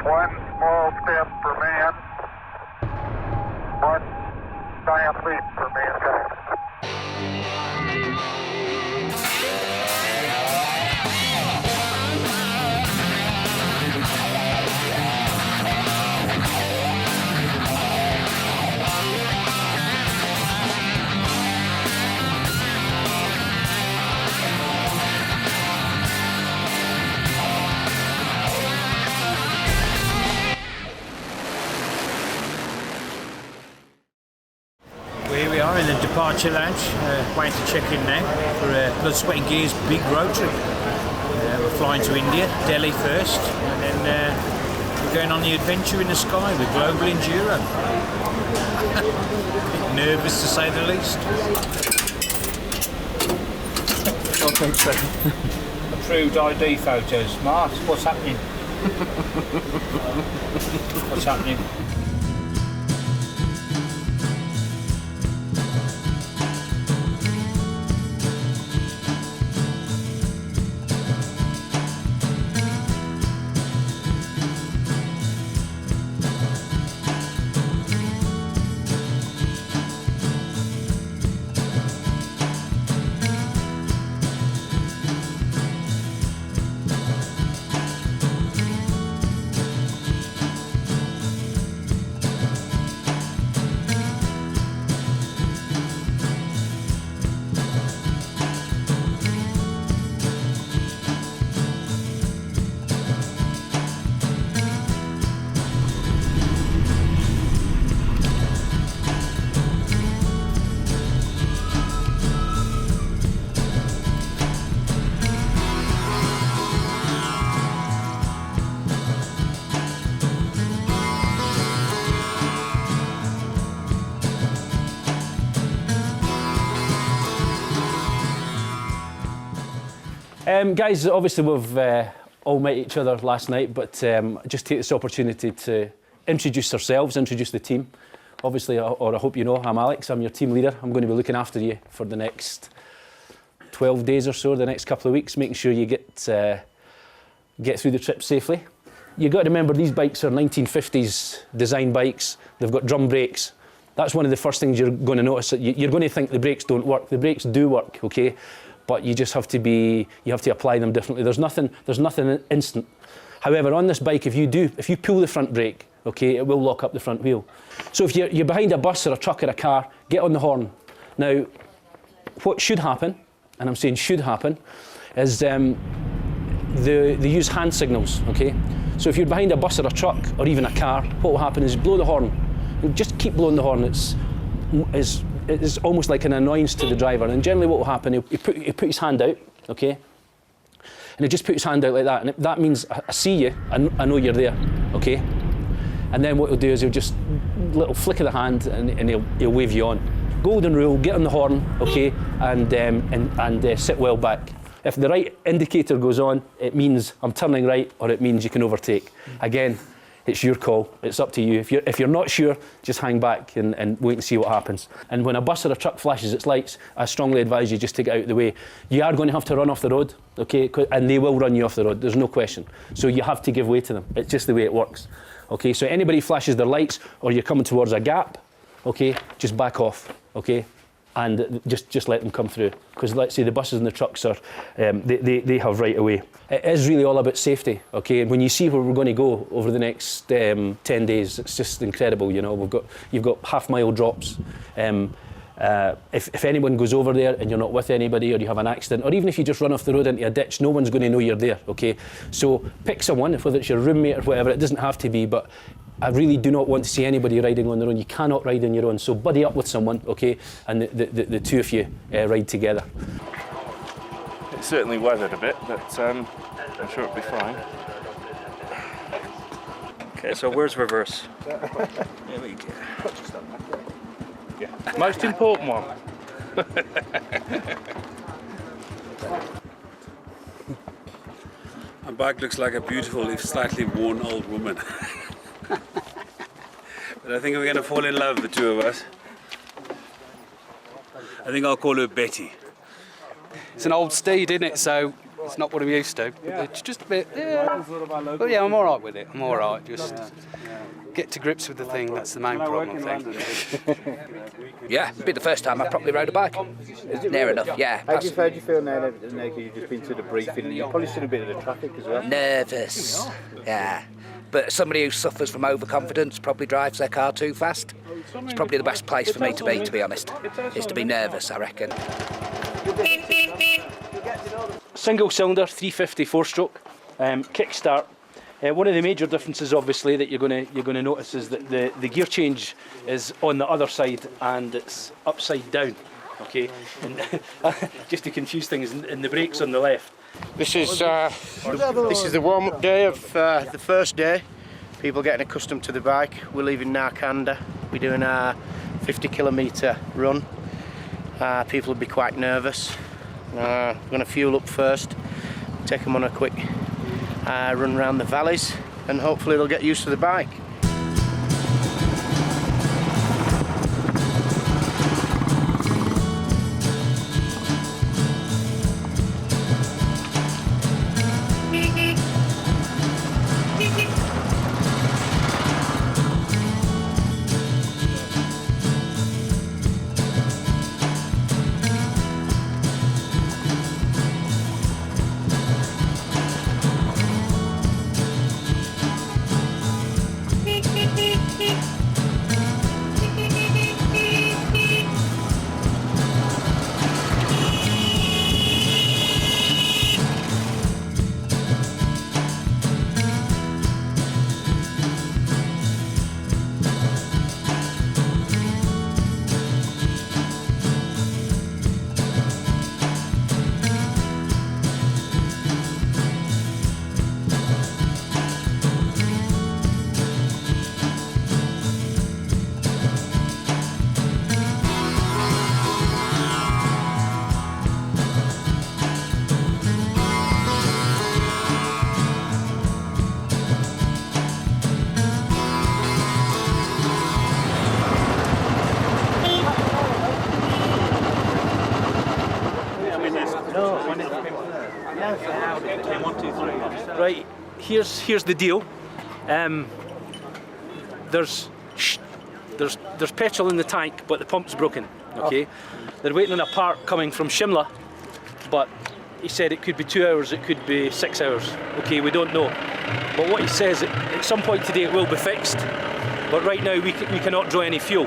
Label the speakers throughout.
Speaker 1: One small step for man, one giant leap for mankind.
Speaker 2: Here we are in the departure lounge, waiting to check in now for Blood, Sweat and Gear's big road trip. We're flying to India, Delhi first, and then we're going on the adventure in the sky with Global Enduro. Nervous to say the least.
Speaker 3: Okay, so.
Speaker 2: Approved ID photos. Mark, what's happening? What's happening?
Speaker 3: Guys, obviously we've all met each other last night, but just take this opportunity to introduce ourselves, introduce the team. Obviously, or I hope you know, I'm Alex, I'm your team leader. I'm going to be looking after you for the next 12 days or so, the next couple of weeks, making sure you get through the trip safely. You've got to remember these bikes are 1950s design bikes. They've got drum brakes. That's one of the first things you're going to notice. You're going to think the brakes don't work. The brakes do work, okay? But you just have to apply them differently. There's nothing instant. However, on this bike, if you pull the front brake, okay, it will lock up the front wheel. So if you're behind a bus or a truck or a car, get on the horn. Now, what should happen, and I'm saying should happen, is they use hand signals, okay? So if you're behind a bus or a truck or even a car, what will happen is blow the horn. Just keep blowing the horn. It's almost like an annoyance to the driver, and generally what will happen, he'll put his hand out, okay? And he'll just put his hand out like that, and that means I see you, I know you're there, okay? And then what he'll do is he'll just little flick of the hand and he'll wave you on. Golden rule, get on the horn, okay, and sit well back. If the right indicator goes on, it means I'm turning right, or it means you can overtake. Again, it's your call. It's up to you. If you're not sure, just hang back and wait and see what happens. And when a bus or a truck flashes its lights, I strongly advise you just take it out of the way. You are going to have to run off the road, okay? And they will run you off the road. There's no question. So you have to give way to them. It's just the way it works. Okay. So anybody flashes their lights, or you're coming towards a gap, okay, just back off. Okay. And just let them come through, because let's say the buses and the trucks are, they have right away. It is really all about safety, okay? And when you see where we're going to go over the next 10 days, it's just incredible, you know. You've got half-mile drops. If anyone goes over there and you're not with anybody, or you have an accident, or even if you just run off the road into a ditch, no one's going to know you're there, okay? So pick someone, whether it's your roommate or whatever. It doesn't have to be, but I really do not want to see anybody riding on their own. You cannot ride on your own. So buddy up with someone, okay, and the two of you ride together.
Speaker 4: It's certainly weathered a bit, but I'm sure it'll be fine.
Speaker 5: Okay, so where's reverse?
Speaker 4: There we go. Yeah. Most important one.
Speaker 6: My bike looks like a beautiful, if slightly worn old woman. But I think we're going to fall in love, the two of us. I think I'll call her Betty.
Speaker 7: It's an old steed, isn't it? So It's not what I'm used to. It's just a bit, yeah. But yeah, I'm all right with it. I'm all right. Just get to grips with the thing. That's the main problem, I think.
Speaker 8: Yeah, it'd be the first time I properly rode a bike. Near enough, yeah.
Speaker 9: How do you feel now that you've just been to the briefing and you've probably seen a bit of the traffic as well?
Speaker 8: Nervous, yeah. But somebody who suffers from overconfidence probably drives their car too fast. It's probably the best place for me to be honest. Is to be nervous, I reckon.
Speaker 3: Single cylinder, 350 4-stroke, kickstart. One of the major differences, obviously, that you're going to notice is that the gear change is on the other side and it's upside down. Okay, and just to confuse things, and the brakes on the left.
Speaker 9: This is the warm-up day of the first day. People getting accustomed to the bike. We're leaving Narkanda. We're doing a 50-kilometre run. People will be quite nervous. We're going to fuel up first, take them on a quick run around the valleys, and hopefully they'll get used to the bike.
Speaker 3: Right, here's the deal. There's petrol in the tank, but the pump's broken. Okay, they're waiting on a part coming from Shimla, but he said it could be 2 hours, it could be 6 hours. Okay, we don't know. But what he says, at some point today it will be fixed. But right now we cannot draw any fuel.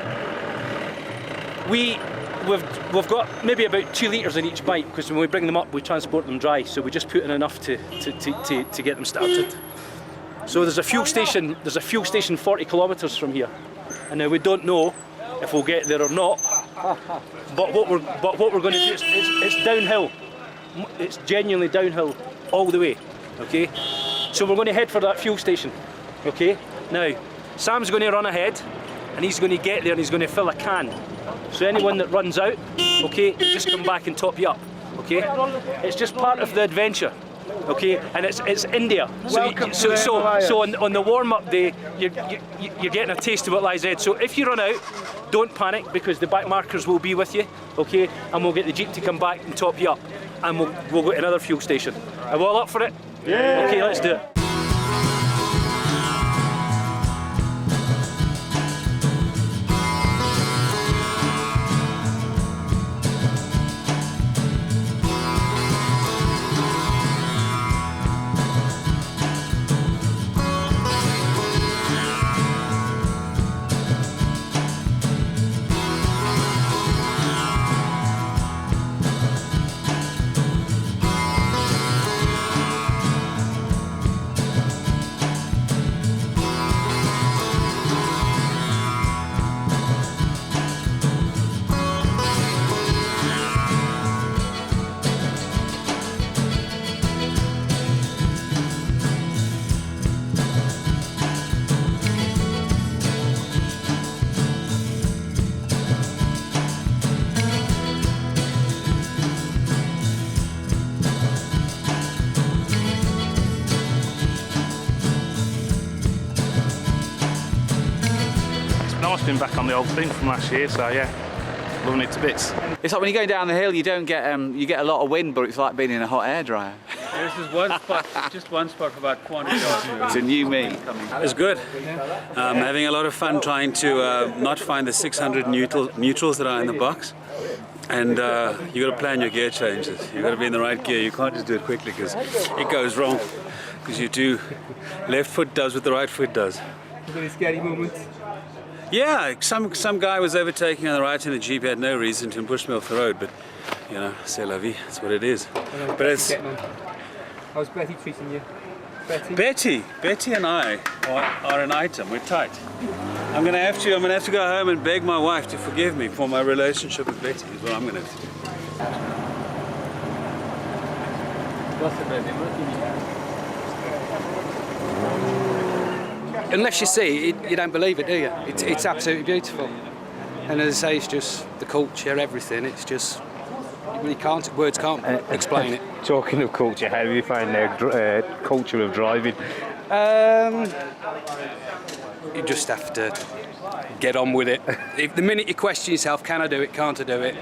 Speaker 3: We've got maybe about 2 litres in each bike, because when we bring them up we transport them dry, so we just put in enough to get them started. So there's a fuel station 40 kilometres from here, and now we don't know if we'll get there or not. But what we're going to do is it's downhill. It's genuinely downhill all the way. Okay, so we're going to head for that fuel station. Okay, now Sam's going to run ahead, and he's going to get there and he's going to fill a can. So anyone that runs out, okay, just come back and top you up. Okay, it's just part of the adventure. Okay, and it's India. So on the warm-up day, you're getting a taste of what lies ahead. So if you run out, don't panic, because the back markers will be with you. Okay, and we'll get the Jeep to come back and top you up, and we'll go to another fuel station. Are we all up for it? Yeah. Okay, let's do it.
Speaker 4: Nice being back on the old thing from last year, so yeah, loving it to bits.
Speaker 7: It's like when you're going down the hill, you don't get you get a lot of wind, but it's like being in a hot hairdryer.
Speaker 6: This is one spot, just one spot for about 400 yards.
Speaker 4: It's a new me.
Speaker 6: It's good. Having a lot of fun trying to not find the 600 neutrals that are in the box. And you got to plan your gear changes. You got to be in the right gear. You can't just do it quickly because it goes wrong. Because you do, left foot does what the right foot does.
Speaker 10: Any scary moments?
Speaker 6: Yeah, some guy was overtaking on the right in a Jeep. He had no reason to and pushed me off the road. But you know, c'est la vie. That's what it is. But it's.
Speaker 10: How's Betty treating you?
Speaker 6: Betty and I are an item. We're tight. I'm gonna have to go home and beg my wife to forgive me for my relationship with Betty. Is what I'm gonna have to do.
Speaker 7: Unless you see it, you don't believe it, do you? It's absolutely beautiful. And as I say, it's just the culture, everything. It's just, words can't explain it.
Speaker 10: Talking of culture, how do you find their culture of driving?
Speaker 7: You just have to get on with it. If the minute you question yourself, can I do it, can't I do it,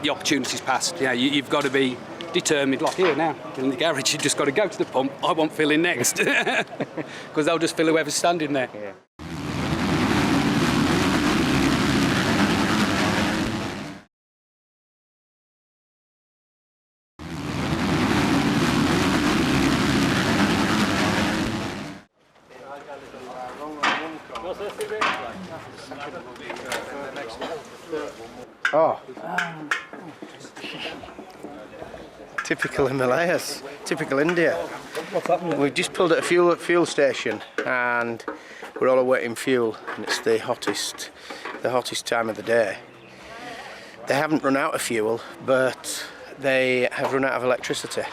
Speaker 7: the opportunity's passed. You know, you've got to be determined. Like here now, in the garage, you just got to go to the pump. I want filling next. Because they'll just fill whoever's standing there.
Speaker 10: Yeah.
Speaker 9: Oh. Typical Himalayas, typical India.
Speaker 10: What's happening?
Speaker 9: We've just pulled at a fuel station and we're all awaiting fuel, and it's the hottest time of the day. They haven't run out of fuel, but they have run out of electricity.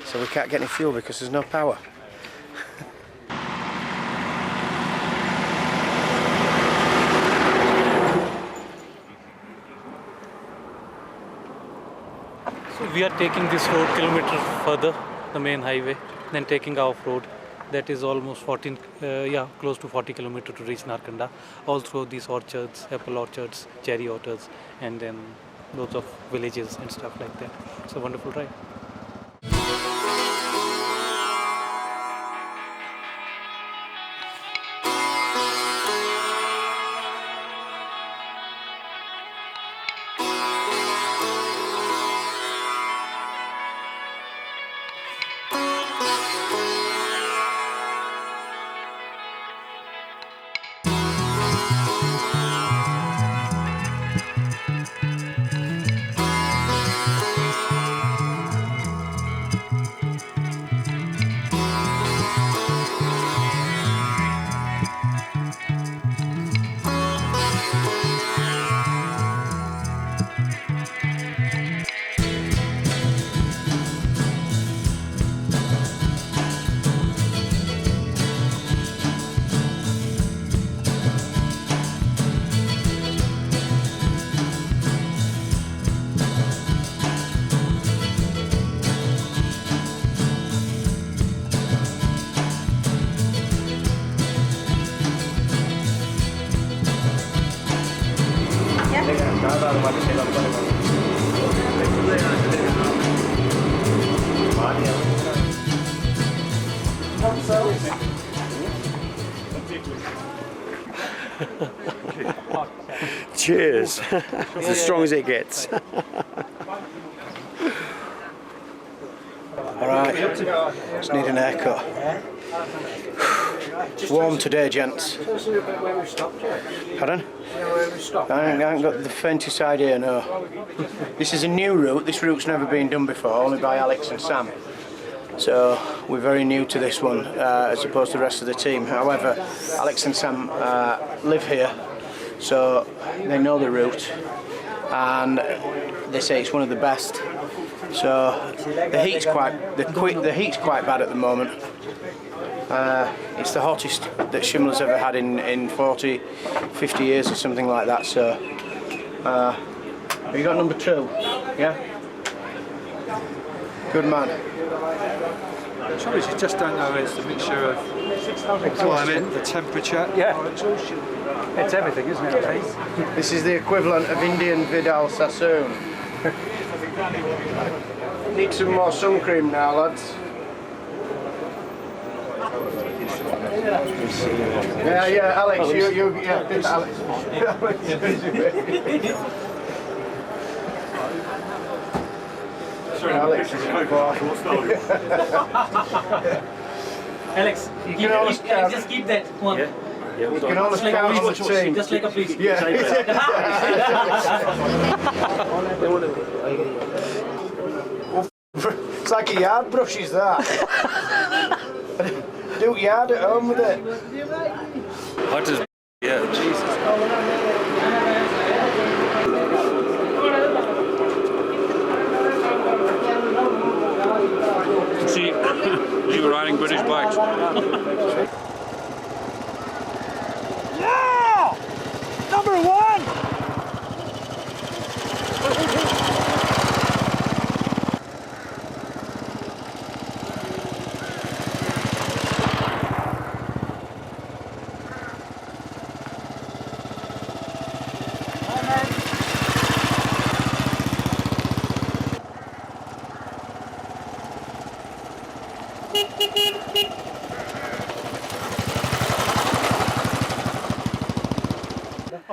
Speaker 9: So we can't get any fuel because there's no power.
Speaker 11: So we are taking this road kilometers further, the main highway, then taking off-road. That is almost close to 40 kilometers to reach Narkanda. All through these orchards, apple orchards, cherry orchards, and then loads of villages and stuff like that. It's a wonderful ride.
Speaker 9: Cheers. It's as strong as it gets. Alright, just need an haircut. It's warm today, gents. Pardon? I haven't got the faintest idea, no. This is a new route. This route's never been done before, only by Alex and Sam. So we're very new to this one as opposed to the rest of the team. However, Alex and Sam live here, so they know the route and they say it's one of the best. So the heat's quite bad at the moment. It's the hottest that Shimla's ever had in 40, 50 years or something like that. So have you got number 2? Yeah? Good man.
Speaker 10: The trouble is you just don't know it's the mixture of climate, the temperature.
Speaker 3: Yeah. It's everything, isn't it?
Speaker 9: This is the equivalent of Indian Vidal Sassoon. Need some more sun cream now, lads. Yeah, Alex, yeah, this Alex. Alex is
Speaker 11: Alex, just keep that one.
Speaker 9: Yeah. We can always count on the team.
Speaker 11: Just like a police.
Speaker 9: Yeah. It's like a yard brush, is that? Do yard at home with it.
Speaker 6: Hot as yeah, Jesus. See, you were riding British bikes.
Speaker 1: Yeah! Number one!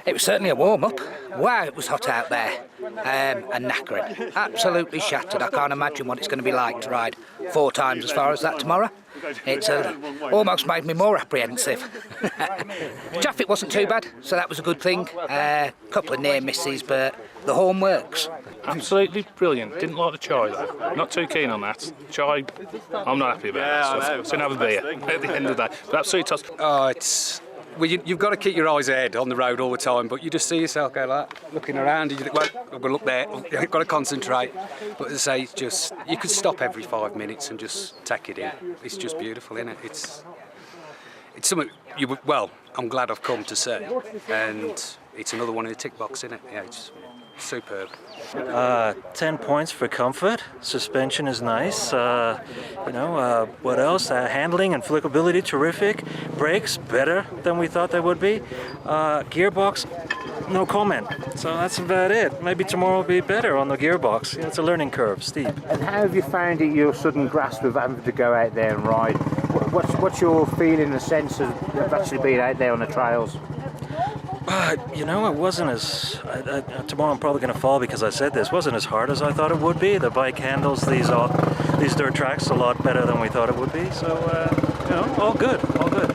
Speaker 8: It was certainly a warm-up. Wow, it was hot out there. And knackering. Absolutely shattered. I can't imagine what it's going to be like to ride 4 times as far as that tomorrow. It's almost made me more apprehensive. Traffic wasn't too bad, so that was a good thing. A couple of near misses, but the horn works.
Speaker 4: Absolutely brilliant. Didn't like the chai though. Not too keen on that. Chai, I'm not happy about that stuff. So have a beer at the end of the day. But absolutely toss.
Speaker 7: Oh, it's... Well, you've got to keep your eyes ahead on the road all the time, but you just see yourself go like that, looking around, and you think, well, I've got to look there, you've got to concentrate. But as I say, it's just, you could stop every 5 minutes and just take it in. It's just beautiful, isn't it? It's something, well, I'm glad I've come to see, and it's another one in the tick box, isn't it? Yeah, it's superb.
Speaker 5: 10 points for comfort. Suspension is nice. What else? Handling and flickability, terrific. Brakes, better than we thought they would be. Gearbox, no comment. So that's about it. Maybe tomorrow will be better on the gearbox. It's a learning curve, steep.
Speaker 2: And how have you found it, your sudden grasp of having to go out there and ride? What's your feeling, the sense of actually being out there on the trails?
Speaker 5: It wasn't as... tomorrow I'm probably going to fall because I said this. It wasn't as hard as I thought it would be. The bike handles these dirt tracks a lot better than we thought it would be. So, all good, all good.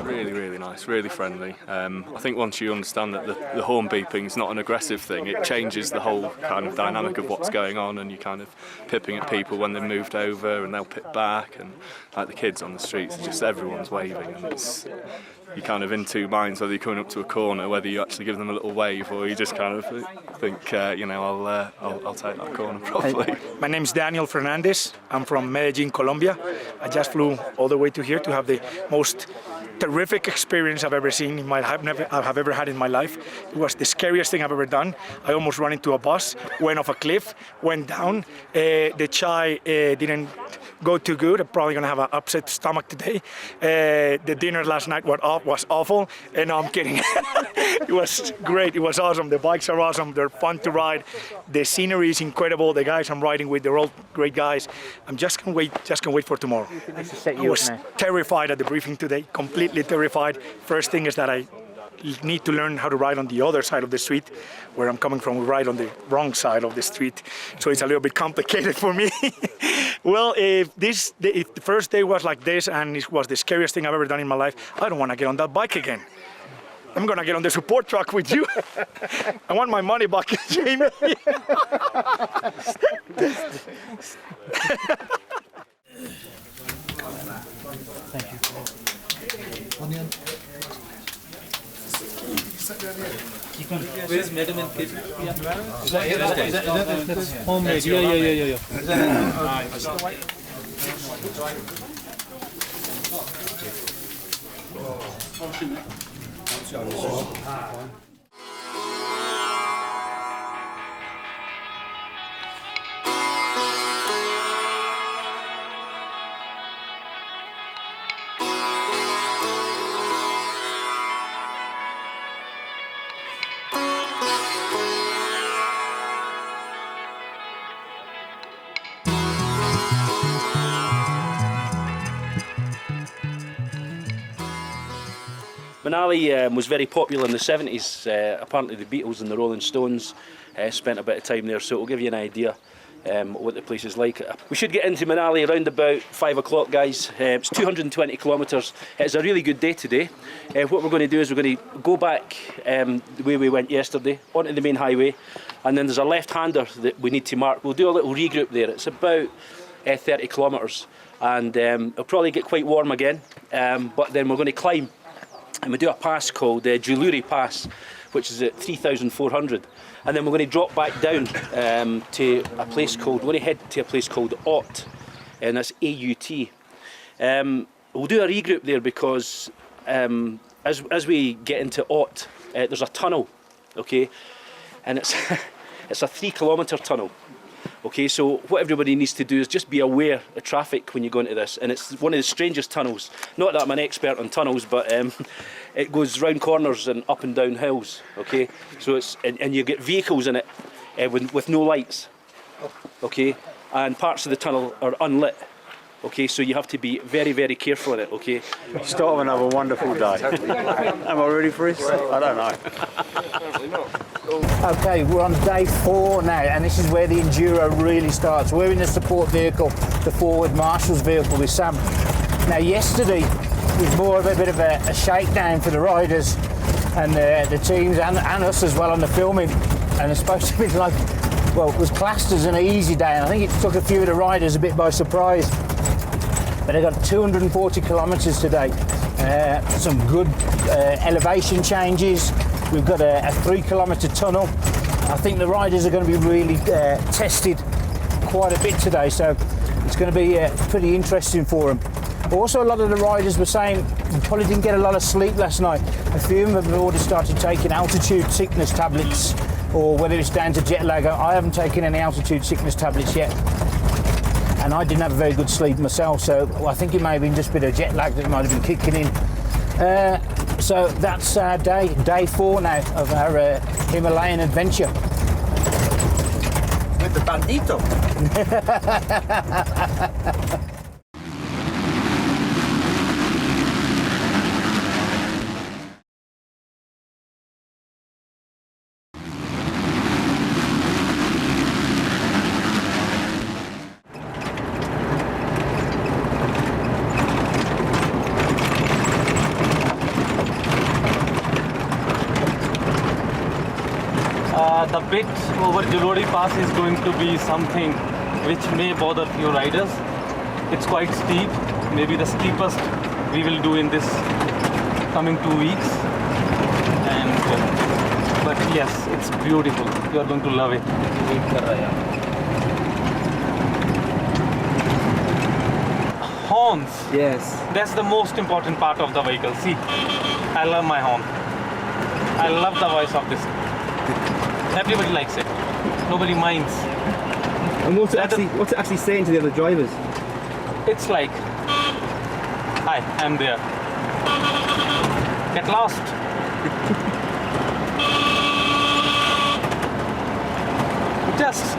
Speaker 4: Really, really nice, really friendly. I think once you understand that the horn beeping is not an aggressive thing, it changes the whole kind of dynamic of what's going on, and you're kind of pipping at people when they've moved over and they'll pip back, and like the kids on the streets, just everyone's waving, and you're kind of in two minds whether you're coming up to a corner, whether you actually give them a little wave, or you just kind of think, I'll take that corner properly.
Speaker 12: My name's Daniel Fernandez. I'm from Medellin, Colombia. I just flew all the way to here to have the most terrific experience I've ever seen in my life, I've ever had in my life. It was the scariest thing I've ever done. I almost ran into a bus, went off a cliff, went down. The chai didn't go too good. I'm probably gonna have an upset stomach today. The dinner last night was awful, and no, I'm kidding. It was great. It was awesome. The bikes are awesome. They're fun to ride. The scenery is incredible. The guys I'm riding with, they're all great guys. I'm just gonna wait for tomorrow. I was terrified at the briefing today. Completely terrified. First thing is that I need to learn how to ride on the other side of the street. Where I'm coming from, we ride on the wrong side of the street, so it's a little bit complicated for me. Well, if the first day was like this and it was the scariest thing I've ever done in my life, I don't want to get on that bike again. I'm gonna get on the support truck with you. I want my money back, Jamie.
Speaker 11: Thank you. Onion. Where's Madam and Kid? That's homemade. Yeah.
Speaker 3: Manali was very popular in the 70s. Apparently the Beatles and the Rolling Stones spent a bit of time there, so it'll give you an idea what the place is like. We should get into Manali around about 5 o'clock, guys. It's 220 kilometres. It's a really good day today. What we're going to do is we're going to go back the way we went yesterday, onto the main highway, and then there's a left-hander that we need to mark. We'll do a little regroup there. It's about 30 kilometres, and it'll probably get quite warm again, but then we're going to climb, and we do a pass called Juluri Pass, which is at 3,400. And then we're going to drop back down to a place called, we're going to head to a place called Ott, and that's A-U-T. We'll do a regroup there because as we get into Ott, there's a tunnel, okay, and it's it's a 3-kilometre tunnel. Okay, so what everybody needs to do is just be aware of traffic when you go into this, and it's one of the strangest tunnels. Not that I'm an expert on tunnels, but it goes round corners and up and down hills. Okay, so it's and you get vehicles in it with no lights. Okay, and parts of the tunnel are unlit. Okay, so you have to be very, very careful in it. Okay.
Speaker 13: Start of another wonderful day. Am I ready for this? I don't know.
Speaker 14: Okay, we're on day 4 now, and this is where the enduro really starts. We're in the support vehicle, the forward marshal's vehicle with Sam. Now, yesterday was more of a bit of a shakedown for the riders and the teams and us as well on the filming. And it's supposed to be like, well, it was classed as an easy day, and I think it took a few of the riders a bit by surprise. But they got 240 kilometres today. Some good elevation changes. We've got a 3-kilometre tunnel. I think the riders are going to be really tested quite a bit today, so it's going to be pretty interesting for them. Also, a lot of the riders were saying they probably didn't get a lot of sleep last night. A few of them have already started taking altitude sickness tablets, or whether it's down to jet lag. I haven't taken any altitude sickness tablets yet, and I didn't have a very good sleep myself, so I think it may have been just a bit of jet lag that might have been kicking in. So that's our day 4 now of our Himalayan adventure.
Speaker 13: With the bandito.
Speaker 11: The bit over Juluri Pass is going to be something which may bother few riders. It's quite steep, maybe the steepest we will do in this coming 2 weeks. But yes, it's beautiful. You are going to love it. Horns.
Speaker 13: Yes.
Speaker 11: That's the most important part of the vehicle. See, I love my horn. I love the voice of this. Everybody likes it. Nobody minds.
Speaker 13: And what's it actually saying to the other drivers?
Speaker 11: It's like, hi, I'm there. Get lost. Just.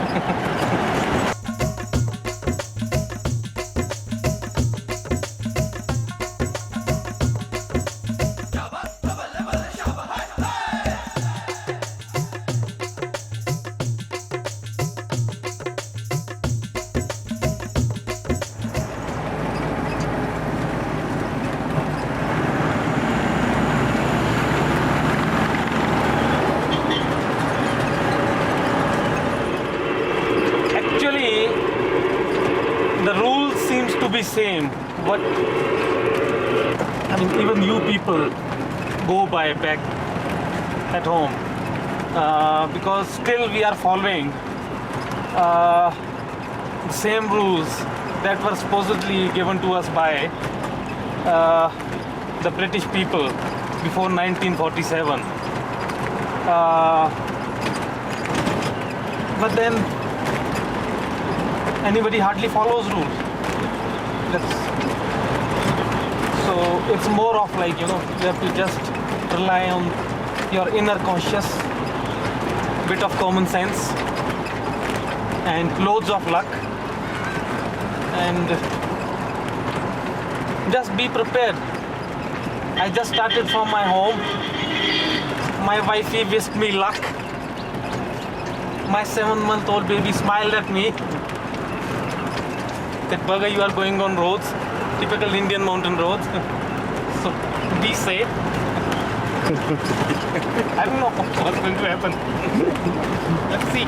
Speaker 11: Same, but I mean, even you people go by back at home because still we are following the same rules that were supposedly given to us by the British people before 1947. But then anybody hardly follows rules. So it's more of like, you know, you have to just rely on your inner conscious, bit of common sense and loads of luck, and just be prepared. I just started from my home. My wifey wished me luck. My 7-month-old baby smiled at me. That Bugger, you are going on roads, typical Indian mountain roads. So be safe. I don't know what's going to happen. Let's see.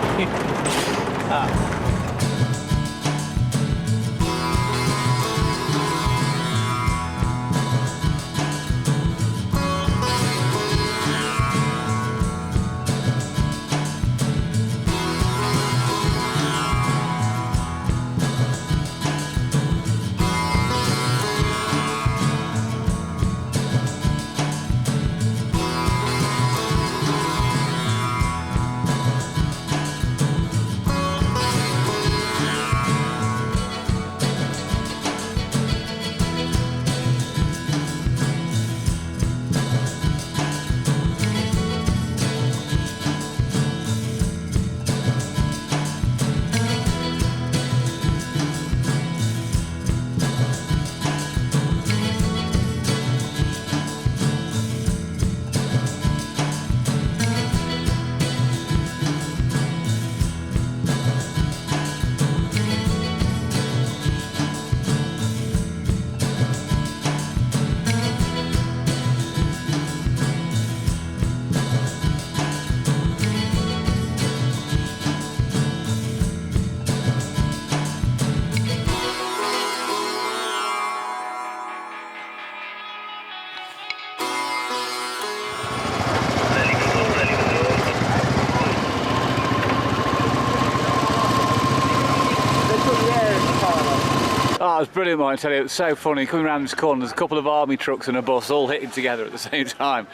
Speaker 15: Oh, it was brilliant, mate, I tell you. It was so funny. Coming around this corner, there's a couple of army trucks and a bus all hitting together at the same time.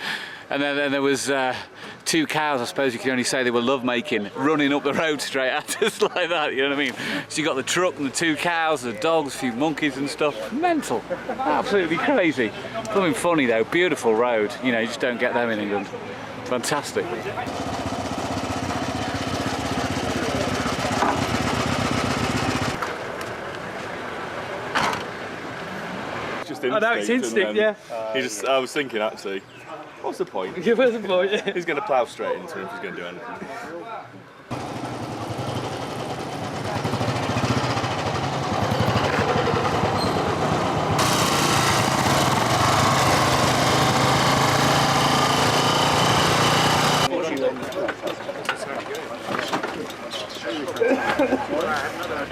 Speaker 15: And then there was 2 cows, I suppose you could only say they were lovemaking, running up the road straight at us like that, you know what I mean? So you got the truck and the 2 cows, the dogs, a few monkeys and stuff. Mental. Absolutely crazy. Something funny though, beautiful road. You know, you just don't get them in England. Fantastic.
Speaker 4: I know, it's instinct, yeah. I was thinking actually, what's the point?
Speaker 11: Yeah, what's the point? Yeah.
Speaker 4: He's going to plough straight into him if he's going to do anything.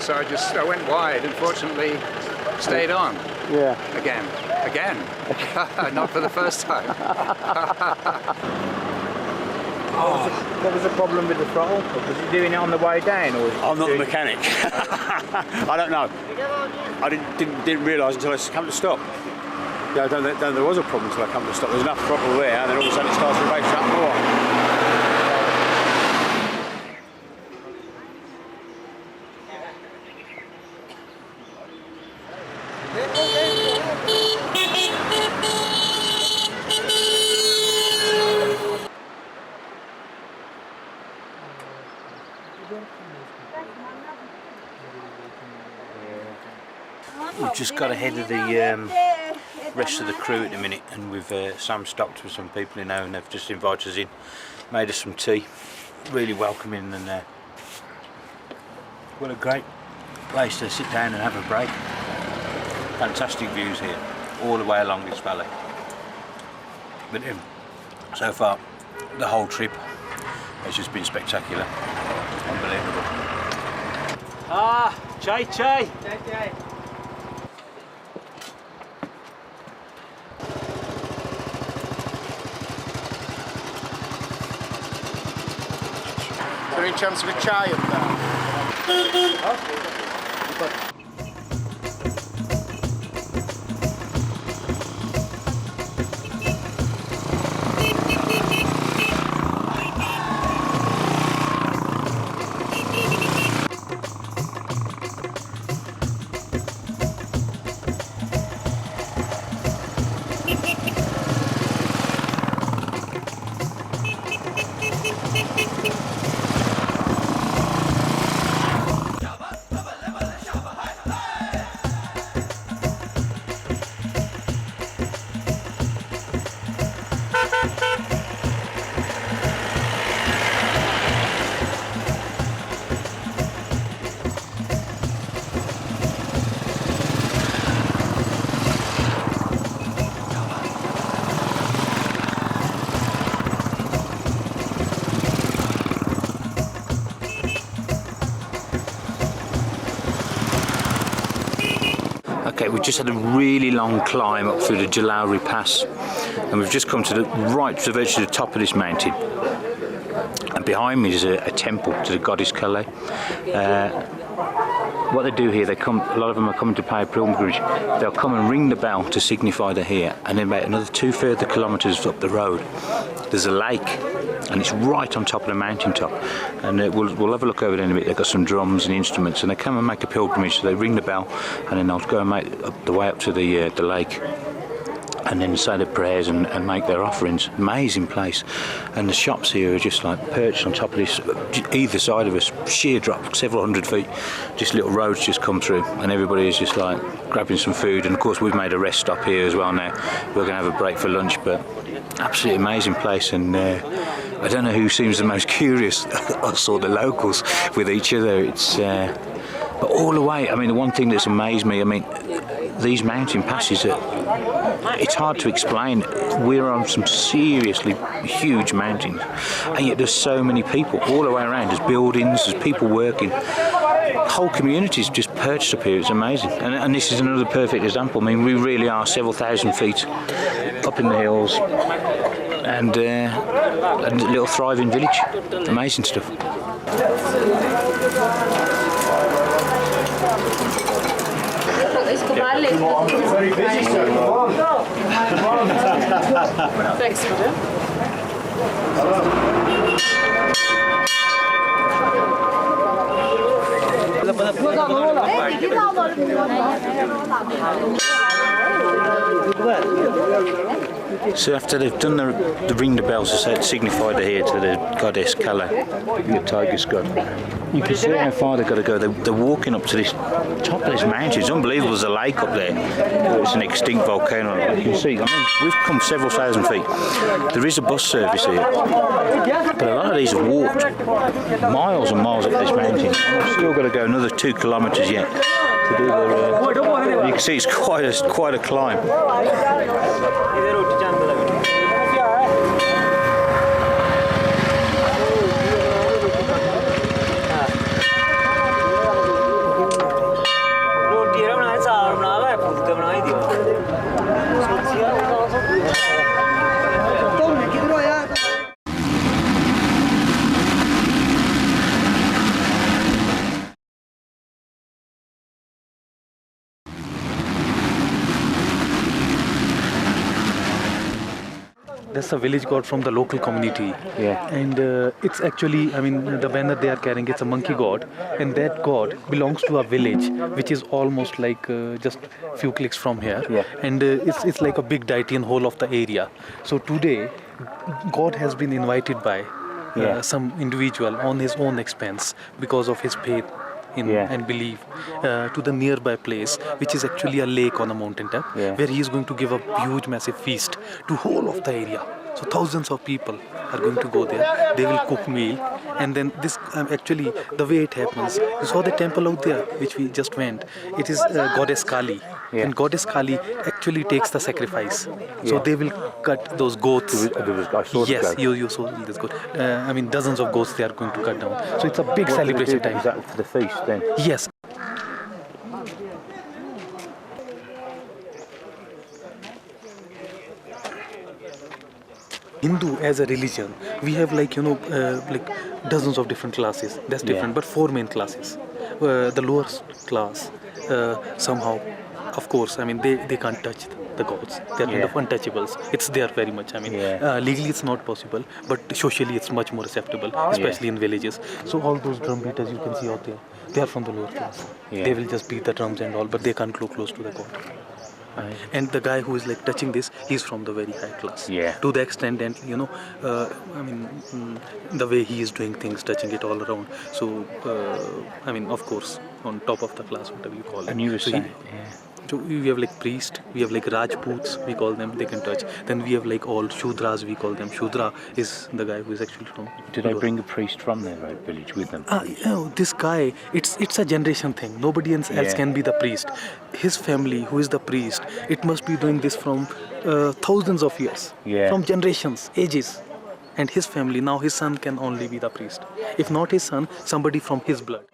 Speaker 16: So I went wide, unfortunately stayed on.
Speaker 14: Yeah.
Speaker 16: Again. Not for the first time.
Speaker 14: What was the problem with the throttle? Was he doing it on the way down, or?
Speaker 13: I'm not the mechanic. I don't know. I didn't realise until I come to stop. Yeah, I don't know there was a problem until I come to stop. There's enough throttle there, and then all of a sudden it starts to race up more.
Speaker 2: We've just got ahead of the rest of the crew at the minute, and we've Sam stopped with some people in there, and they've just invited us in, made us some tea, really welcoming, and what a great place to sit down and have a break. Fantastic views here, all the way along this valley. But so far, the whole trip has just been spectacular, unbelievable.
Speaker 11: Chai.
Speaker 9: Is there any chance of a chai up there?
Speaker 17: just had a really long climb up through the Jalauri Pass, and we've just come to the virtually the top of this mountain. And behind me is a temple to the goddess Kali. What they do here, a lot of them are coming to pay a pilgrimage. They'll come and ring the bell to signify they're here, and then about another 2 further kilometres up the road, there's a lake, and it's right on top of the mountain top. And we'll have a look over there in a bit. They've got some drums and instruments, and they come and make a pilgrimage. So they ring the bell, and then they'll go and make the way up to the lake, and then say their prayers and make their offerings. Amazing place. And the shops here are just like perched on top of this, either side of us, sheer drop, several hundred feet. Just little roads just come through, and everybody is just like grabbing some food. And of course we've made a rest stop here as well now. We're going to have a break for lunch, but absolutely amazing place. And I don't know who seems the most curious, us or the locals, with each other. It's but all the way, I mean, the one thing that's amazed me, I mean, these mountain passes it's hard to explain. We're on some seriously huge mountains, and yet there's so many people all the way around. There's buildings, there's people working. Whole communities just perched up here. It's amazing. And this is another perfect example. I mean, we really are several thousand feet up in the hills, and a little thriving village. Amazing stuff.
Speaker 18: Thanks for that.
Speaker 17: So after they've done the ring the bells to signify they're here to the goddess Kali, the tiger's god, you can see how far they've got to go. They're walking up to this top of this mountain. It's unbelievable. There's a lake up there. It's an extinct volcano. You can see, I mean, we've come several thousand feet. There is a bus service here, but a lot of these have walked miles and miles up this mountain. We've still got to go another 2 kilometres yet to do their, you can see it's quite a climb.
Speaker 11: That's a village god from the local community.
Speaker 17: Yeah.
Speaker 11: And it's actually, I mean, the banner they are carrying, it's a monkey god. And that god belongs to a village, which is almost like just a few clicks from here.
Speaker 17: Yeah.
Speaker 11: And it's like a big deity in whole of the area. So today, God has been invited by some individual on his own expense because of his faith and belief to the nearby place, which is actually a lake on a mountain top, where he is going to give a huge massive feast to whole of the area. So thousands of people are going to go there. They will cook meal, and then this actually the way it happens. You saw the temple out there, which we just went. It is goddess Kali, and goddess Kali actually takes the sacrifice. So they will cut those goats. Yes, you saw this goat. I mean, dozens of goats they are going to cut down. So it's a big celebration time.
Speaker 17: Is that for the feast then?
Speaker 11: Yes. Hindu as a religion, we have like like dozens of different classes. That's different, but 4 main classes. The lower class somehow, of course, I mean they can't touch the gods. They're kind of untouchables. It's there very much. I mean, legally it's not possible, but socially it's much more acceptable, especially in villages. So all those drum beaters you can see out there, they are from the lower class. They will just beat the drums and all, but they can't go close to the god. And the guy who is like touching this, he's from the very high class. To the extent, and I mean, the way he is doing things, touching it all around. So, I mean, of course, on top of the class, whatever you call it.
Speaker 17: And you were saying,
Speaker 11: so we have like priests, we have like Rajputs, we call them, they can touch. Then we have like all Shudras, we call them. Shudra is the guy who is actually from...
Speaker 17: Did they bring a priest from their village with them?
Speaker 11: This guy, it's a generation thing. Nobody else can be the priest. His family, who is the priest, it must be doing this from thousands of years, from generations, ages. And his family, now his son can only be the priest. If not his son, somebody from his blood.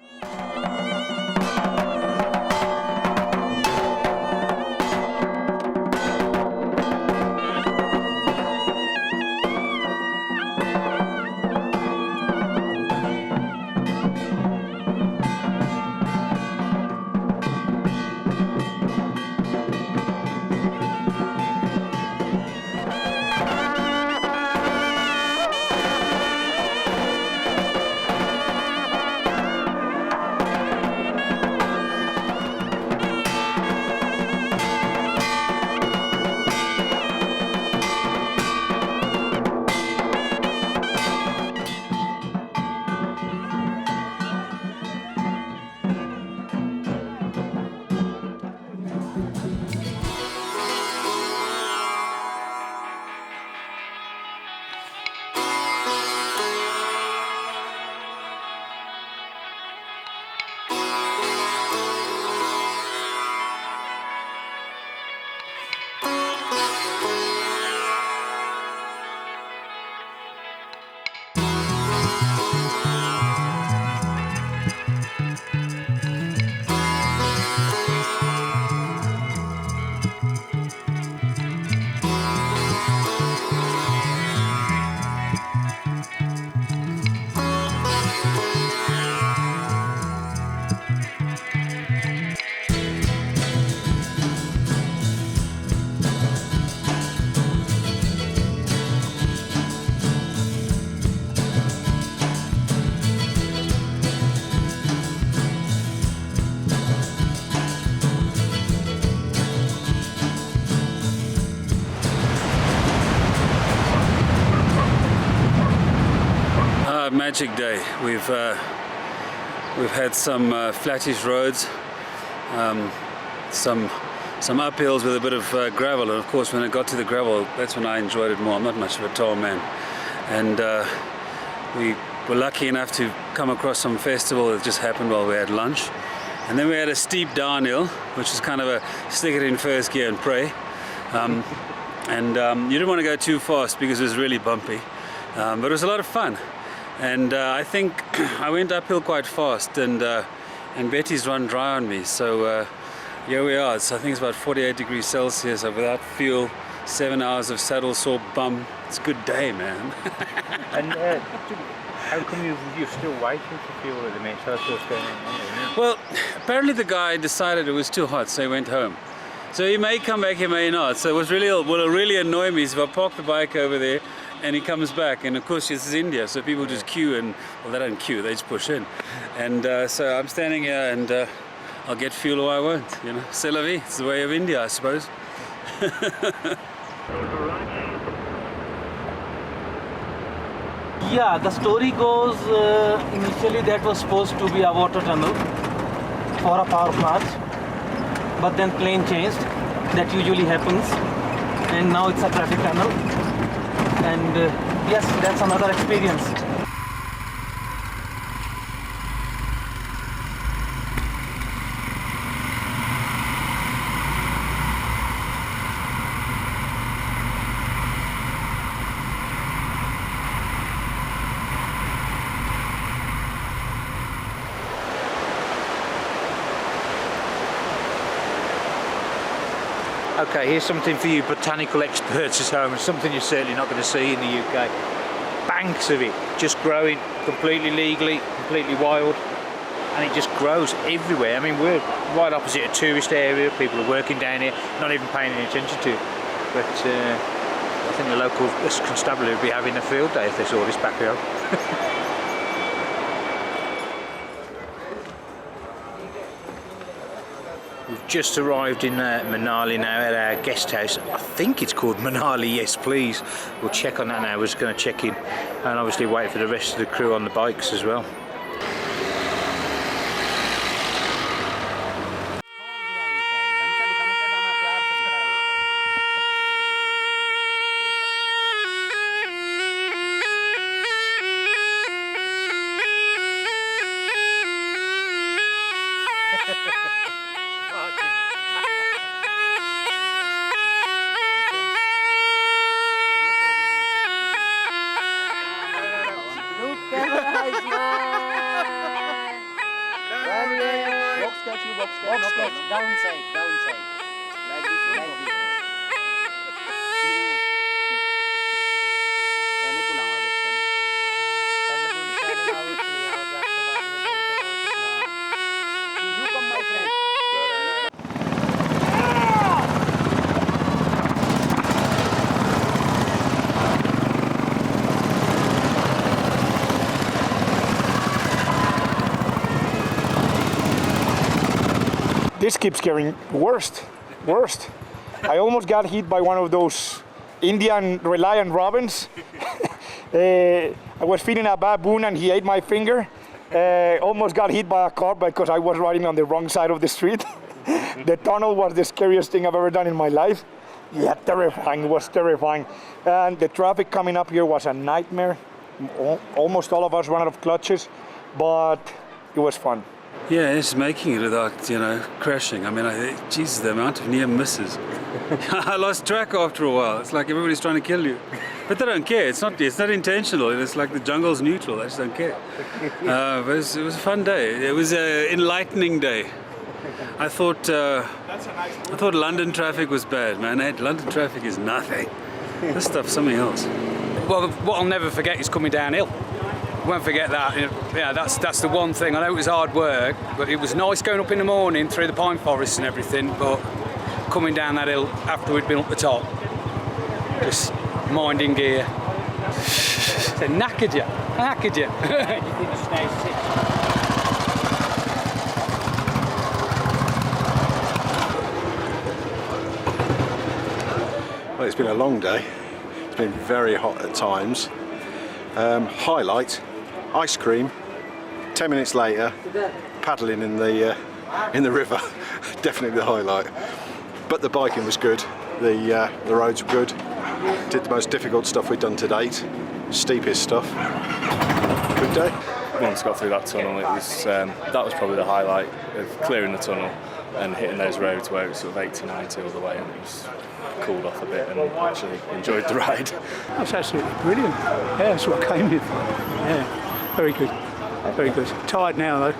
Speaker 6: magic day. We've had some flattish roads, some uphills with a bit of gravel, and of course when it got to the gravel, that's when I enjoyed it more. I'm not much of a tall man, and we were lucky enough to come across some festival that just happened while we had lunch, and then we had a steep downhill, which is kind of a stick it in first gear and pray. You didn't want to go too fast because it was really bumpy, but it was a lot of fun. And I think I went uphill quite fast, and Betty's run dry on me. So here we are. I think it's about 48 degrees Celsius without fuel, 7 hours of saddle sore bum. It's a good day, man.
Speaker 17: And how come you're still waiting for fuel at the minute? So what's going on?
Speaker 6: Well, apparently the guy decided it was too hot, so he went home. So he may come back, he may not. So what'll really annoy me is if I park the bike over there and he comes back, and of course this is India, so people just queue, and well, they don't queue, they just push in. And so I'm standing here, and I'll get fuel or I won't, you know. C'est la vie, it's the way of India, I suppose.
Speaker 11: Yeah, the story goes, initially that was supposed to be a water tunnel for a power plant, but then plane changed. That usually happens, and now it's a traffic tunnel. And yes, that's another experience.
Speaker 14: Okay, here's something for you botanical experts at home, and something you're certainly not going to see in the UK. Banks of it, just growing completely legally, completely wild, and it just grows everywhere. I mean, we're right opposite a tourist area, people are working down here, not even paying any attention to it. But I think the local constabulary would be having a field day if they saw this backyard. We've just arrived in Manali now at our guest house. I think it's called Manali, yes please. We'll check on that now. We're just going to check in and obviously wait for the rest of the crew on the bikes as well.
Speaker 12: This keeps getting worse. I almost got hit by one of those Indian reliant robins. I was feeding a baboon and he ate my finger. Almost got hit by a car because I was riding on the wrong side of the street. The tunnel was the scariest thing I've ever done in my life. Yeah, terrifying, it was terrifying. And the traffic coming up here was a nightmare. Almost all of us ran out of clutches, but it was fun.
Speaker 6: Yeah, it's making it without, you know, crashing. I mean, Jesus, the amount of near misses. I lost track after a while. It's like everybody's trying to kill you. But they don't care. It's not intentional. It's like the jungle's neutral. They just don't care. But it was a fun day. It was an enlightening day. I thought London traffic was bad, man. London traffic is nothing. This stuff's something else.
Speaker 7: Well, what I'll never forget is coming downhill. Won't forget that. Yeah, that's the one thing. I know it was hard work, but it was nice going up in the morning through the pine forests and everything. But coming down that hill after we'd been up the top, just minding gear. So knackered you.
Speaker 18: Well, it's been a long day. It's been very hot at times. Highlight, ice cream. 10 minutes later, paddling in the river. Definitely the highlight. But the biking was good. The roads were good. Did the most difficult stuff we've done to date. Steepest stuff. Good day.
Speaker 4: Once got through that tunnel, it was that was probably the highlight of clearing the tunnel and hitting those roads where it was sort of 80, 90 all the way, and it was cooled off a bit and actually enjoyed the ride.
Speaker 19: That's absolutely brilliant. Yeah, that's what I came here for. Yeah, very good. Very good. Tired now though.